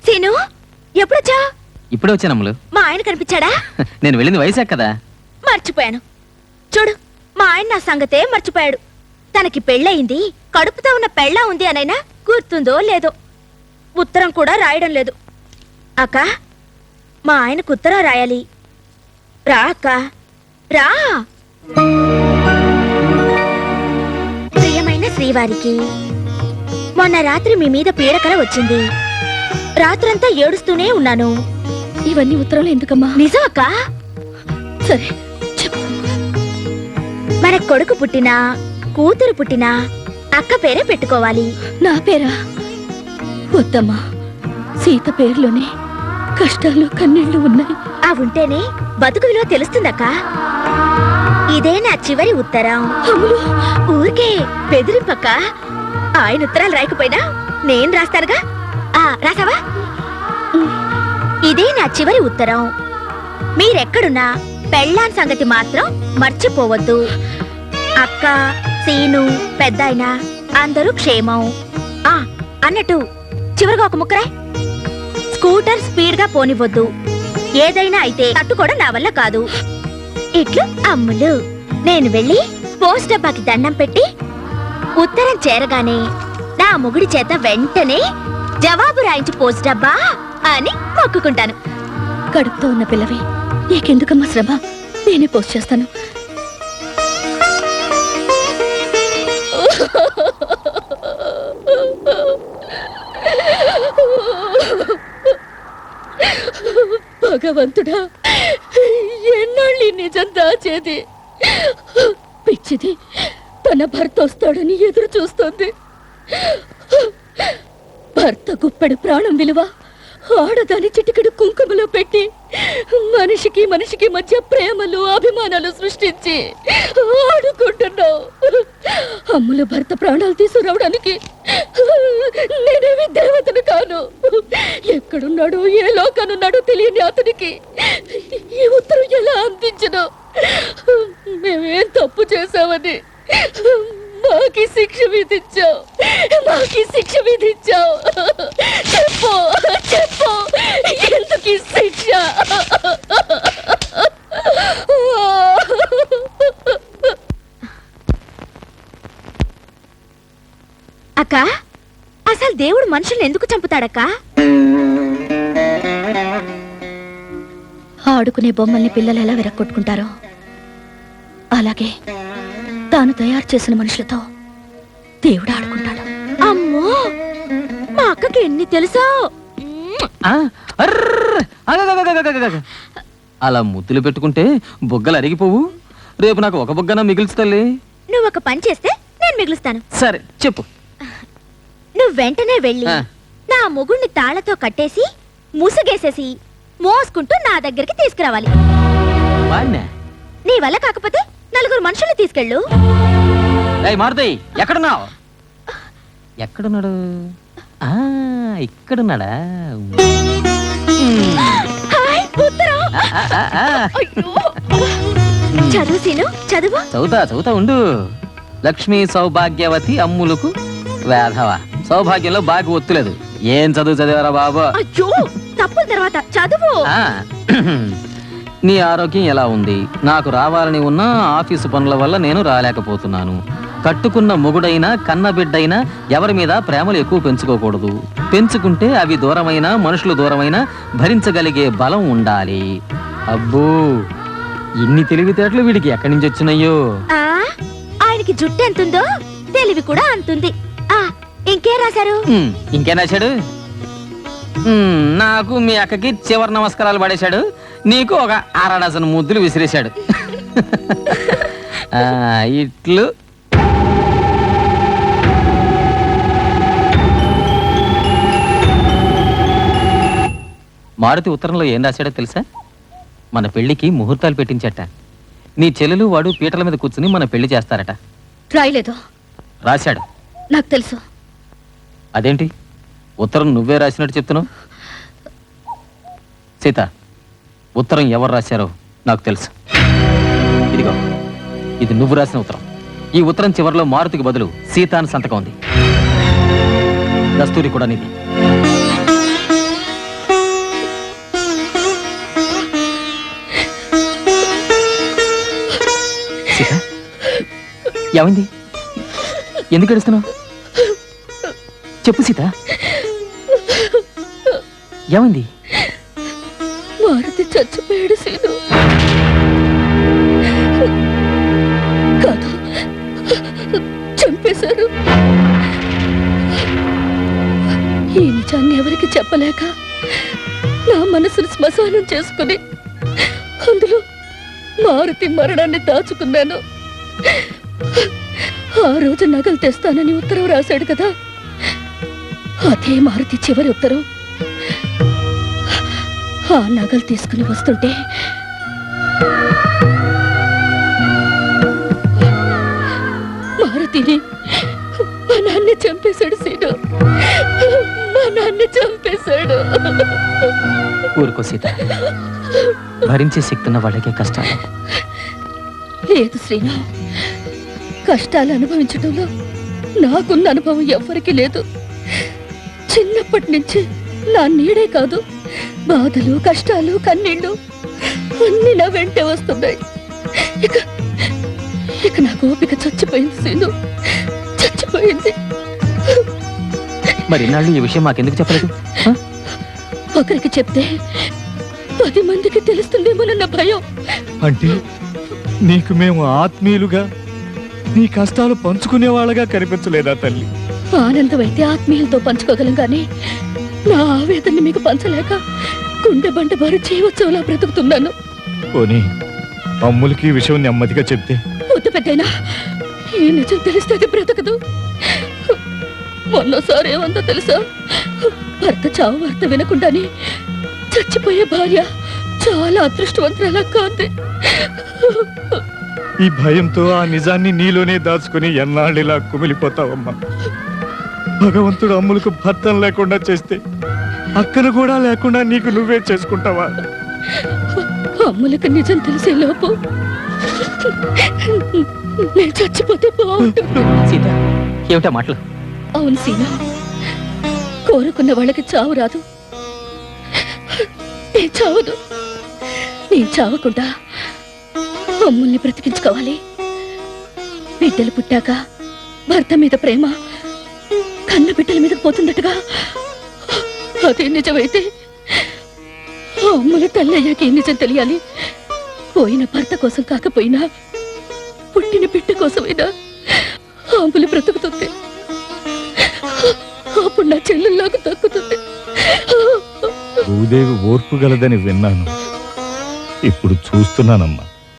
Scene ఎప్పుడొచ్చా? ఇప్పుడే వచ్చానమ్ములు. మా ఆయన కనిపించాడా? నేను వెళ్ళింది వైశాఖ్ కదా. మర్చిపోయాను. చూడు, మా ఆయన నా సంగతే మర్చిపోయాడు. తనకి పెళ్ళయింది, కడుపుతో ఉన్న పెళ్ళా ఉంది అనైనా గుర్తుందో లేదో. ఉత్తరం కూడా రాయడం లేదు. అక్క, మా ఆయనకు ఉత్తరం రాయాలి. రా అక్క, రా. ప్రియమైన శ్రీవారికి, మొన్న రాత్రి మీ మీద పీడకల వచ్చింది. రాత్రంతా ఏడుస్తూనే ఉన్నాను. ఇవన్నీ ఉత్తరాలు ఎందుకమ్మా? నిజం అక్క. సరే చెప్పు. మన కొడుకు పుట్టినా కూతురు పుట్టినా అక్క పేరే పెట్టుకోవాలి. నా పేరా? వద్దమ్మా, సీత పేరులోనే కష్టాలు కన్నీళ్లు ఉన్నాయి. అవుంటేనే బతుకు విలువ తెలుస్తుందక్క. ఇదే నా చివరి ఉత్తరం. అమ్ములు, ఊరికే బెదిరింపక్క. ఆయన ఉత్తరాలు రాయకపోయినా నేను రాస్తానుగా. రాసావా? ఇదే నా చివరి ఉత్తరం. మీరెక్కడున్నా పెళ్ళాన్ సంగతి మాత్రం మర్చిపోవద్దు. అక్క, సీను, పెద్దాయన అందరూ క్షేమం. అన్నట్టు చివరిగా ఒక ముక్కరే. స్కూటర్ స్పీడ్ గా పోనివ్వద్దు. ఏదైనా అయితే తట్టుకోవడం నా వల్ల కాదు. ఇట్లు అమ్ములు. నేను వెళ్ళి పోస్ట్ డబ్బాకి దండం పెట్టి ఉత్తరం చేరగానే నా మొగుడి చేత వెంటనే జవాబు రాయించి పోస్ట్ డబ్బా అని మొక్కుకుంటాను. కడుపుతో ఉన్న పిల్లవి, నీకెందుకమ్మా శ్రమ? నేనే పోస్ట్ చేస్తాను. భగవంతుడా, ఎన్నాళ్ళు నిజం దాచేది? పిచ్చిది తన భర్త వస్తాడని ఎదురు చూస్తుంది. భర్త గుప్పెడు ప్రాణం విలువ ఆడదాని చిటికెడు కుంకుమలో పెట్టి మనిషికి మనిషికి మధ్య ప్రేమలు అభిమానాలు సృష్టించి ఆడుకుంటున్నావు. అమ్ముల భర్త ప్రాణాలు తీసుకురావడానికి నేనేమి దేవతను కాను. ఎక్కడున్నాడో ఏ లోకానున్నాడో తెలియని అతనికి ఈ ఉత్తరం ఎలా అందించను? మేమేం తప్పు చేశామని మాకి శిక్ష విధించావు, మాకి శిక్ష విధించావు. చెప్పు చెప్పు, ఎందుకు శిక్ష? అక్క, అసలు దేవుడు మనుషుల్ని ఎందుకు చంపుతాడక్క? ఆడుకునే బొమ్మల్ని పిల్లలు ఎలా విరక్కొట్టుకుంటారో అలాగే తాను తయారు చేసిన మనుషులతో దేవుడు ఆడుకుంటాడు. అమ్మో, మా అక్కకి ఎన్ని తెలుసా? అలా ముద్దులు పెట్టుకుంటే బుగ్గలు అరిగిపోవు. రేపు నాకు ఒక బుగ్గన మిగిల్చు తల్లి. నువ్వు ఒక పని చేస్తే నేను మిగులుస్తాను. సరే చెప్పు. నువ్వు వెంటనే వెళ్ళి నా మొగుణ్ణి తాళ్లతో కట్టేసి ముసుగేసేసి మోసుకుంటూ నా దగ్గరికి తీసుకురావాలి. నీ వల్ల కాకపోతే నలుగురు మనుషుల్ని తీసుకెళ్ళు. మారుతాయి. ఎక్కడున్నావు? ఎక్కడున్నాడు? ఇక్కడున్నాడా? చదువు సీను, చదువు. చదువుతా ఉండు. లక్ష్మీ సౌభాగ్యవతి అమ్ములకు వేధవ. సౌభాగ్యంలో బాగా ఒత్తులేదు. ఏం చదువు చదివారా బాబు? అయ్యో, తప్పుల తర్వాత చదువు. నీ ఆరోగ్యం ఎలా ఉంది? నాకు రావాలని ఉన్న ఆఫీసు పనుల వల్ల నేను రాలేకపోతున్నాను. కట్టుకున్న మొగుడైనా కన్న బిడ్డైనా ఎవరి మీద ప్రేమలు ఎక్కువ పెంచుకోకూడదు. పెంచుకుంటే అవి దూరమైన మనుషులు దూరమైన భరించగలిగే బలం ఉండాలి. అబ్బో, ఇన్ని తెలివితేటలు వీడికి ఎక్కడి నుంచి వచ్చినాయో. ఆయనకి జుట్టు ఎంతుందో తెలివి కూడా అంతుంది. ఇంకేం రాశారు? ఇంకేం రాశాడు? నాకు మీ అక్కకి చివరి నమస్కారాలు పడేశాడు. నీకు ఒక 6 డజన్ ముద్దులు విసిరేశాడు. ఇట్లు మారుతి ఉత్తరంలో ఏం రాశాడో తెలుసా? మన పెళ్లికి ముహూర్తాలు పెట్టించట. నీ చెల్లెలు వాడు పీటల మీద కూర్చుని మన పెళ్లి చేస్తారట. రాయలేదు. రాశాడు. నాకు తెలుసు. అదేంటి ఉత్తరం నువ్వే రాసినట్టు చెప్తున్నావు? సీత, ఉత్తరం ఎవరు రాశారో నాకు తెలుసు. ఇదిగో, ఇది నువ్వు రాసిన ఉత్తరం. ఈ ఉత్తరం చివరిలో మారుతికి బదులు సీత అని సంతకం ఉంది. దస్తూరి కూడా నీది. ఏమైంది? ఎందుకు ఏడుస్తున్నావు? చెప్పు సీత, ఏమైంది? మారుతి చచ్చిపోయాడు సీను. కాదు, చంపేశారు. ఈ నిజాన్ని ఎవరికి చెప్పలేక నా మనసును శ్మశానం చేసుకుని అందులో మారుతి మరణాన్ని దాచుకున్నాను. ఆ రోజు నగలు తెస్తానని ఉత్తరం రాశాడు కదా, అదే మారుతి చివరి ఉత్తరం. ఆ నగలు తీసుకుని వస్తుంటే మారుతిని మా నాన్న చంపేశాడు సీను. మా నాన్న చంపేశాడు. ఊరుకో సీత, భరించే శక్తి ఉన్న వాళ్ళకే కష్టాలు. లేదు శ్రీను, కష్టాలు అనుభవించడంలో నాకున్న అనుభవం ఎవ్వరికీ లేదు. చిన్నప్పటి నుంచి నా నీడే కాదు, బాధలు, కష్టాలు, కన్నీళ్ళు అన్ని నా వెంటే వస్తున్నాయి. ఇక ఇక నా ఓపిక చచ్చిపోయింది సీను, చచ్చిపోయింది. మరి ఇన్నాళ్ళు ఈ విషయం మాకెందుకు చెప్పలేదు? ఒకరికి చెప్తే 10 మందికి తెలుస్తుందేమోనన్న భయం. అంటే నీకు మేము ఆత్మీయులుగా నీ కష్టాలు పంచుకునే వాళ్ళగా కనిపించలేదా తల్లి? ఆనందమైతే ఆత్మీయులతో పంచుకోగలం కానీ నా ఆవేదనని మీకు పంచలేక గుండె బంట బారు జీవోత్సవంలా బ్రతుకుతున్నాను. పోనీ అమ్ములకి ఈ విషయం నెమ్మదిగా చెప్తే? వద్దు పెద్దయినా, ఈ నిజం తెలిస్తే అది బ్రతకదు. మొన్నసారి ఏమందో తెలుసా, భర్త చావు వార్త వినకుండానే చచ్చిపోయే భార్య చాలా అదృష్టవంతురాలా కాంది. ఈ భయంతో ఆ నిజాన్ని నీలోనే దాచుకుని ఎన్నాళ్ళిలా కుమిలిపోతావమ్మా. భగవంతుడు అమ్ములకు భర్తను లేకుండా చేస్తే అక్కను కూడా లేకుండా నీకు నువ్వే చేసుకుంటావా? అమ్ములకు నిజం తెలిసే లోపు నేను చచ్చిపోతే బాగుంటుంది. సీత, ఏమిటా మాటలు? అవును సీనా, కోరుకున్న వాళ్ళకి చావు రాదు. నేను చావదు. నేను చావకుండా అమ్ముల్ని బ్రతికించుకోవాలి. బిడ్డలు పుట్టాక భర్త మీద ప్రేమ కన్న బిడ్డల మీద పోతున్నట్టుగా అదే నిజమైతే అమ్ముల తల్లి అయ్యాక ఈ నిజం తెలియాలి. పోయిన భర్త కోసం కాకపోయినా పుట్టిన బిడ్డ కోసమైనా అమ్ములు బ్రతుకుతుంది. అప్పుడు నా చెల్లెల్లాగా దక్కుతుంది. భూదేవి ఓర్పు గలదని విన్నాను, ఇప్పుడు చూస్తున్నానమ్మా.